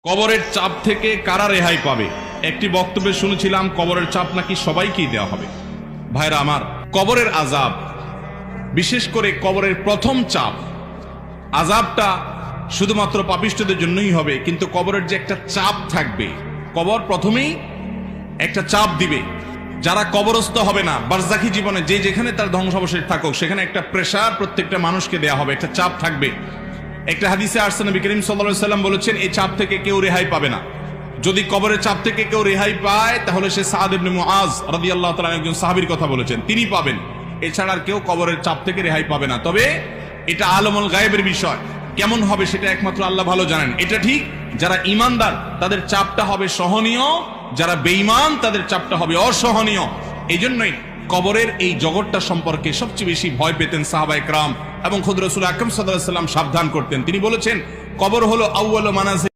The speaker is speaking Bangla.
কবরের চাপ থেকে কারা রেহাই পাবে? একটি বক্তব্যে শুনেছিলাম কবরের চাপ নাকি সবাইকেই দেওয়া হবে। ভাইরা আমার, কবরের আযাব, বিশেষ করে কবরের প্রথম চাপ, আযাবটা শুধুমাত্র পাপিষ্ঠদের জন্যই হবে, কিন্তু কবরের যে একটা চাপ থাকবে, কবর প্রথমেই একটা চাপ দিবে। যারা কবরস্থ হবে না, বারজাখী জীবনে যে যেখানে তার ধ্বংসাবশেষ থাকুক, সেখানে একটা প্রেসার প্রত্যেকটা মানুষকে দেয়া হবে, একটা চাপ থাকবে। একটা হাদিসে আসছে, নবী করিম সাল্লাল্লাহু আলাইহি ওয়াসাল্লাম বলেছেন, এই চাপ থেকে কেউ রেহাই পাবে না। যদি কবরের চাপ থেকে কেউ রেহাই পায়, তাহলে সে সাদ ইবনে মুআজ রাদিয়াল্লাহু তাআলা একজন সাহাবীর কথা বলেছেন, তিনি পাবেন। এছাড়া আর কেউ কবরের চাপ থেকে রেহাই পাবে না। তবে এটা আলমুল গায়েবের বিষয়, কেমন হবে সেটা একমাত্র আল্লাহ ভালো জানেন। এটা ঠিক, যারা ঈমানদার তাদের চাপটা হবে সহনীয়, যারা বেঈমান তাদের চাপটা হবে অসহনীয়। এই জন্যই কবরের এই জগৎটা সম্পর্কে সবচেয়ে বেশি ভয় পেতেন সাহাবায়ে কেরাম এবং খুদ রাসূল আকরাম সাল্লাল্লাহু আলাইহি ওয়াসাল্লাম সাবধান করতেন। তিনি বলেছেন, কবর হলো আউয়ালু মানাজিল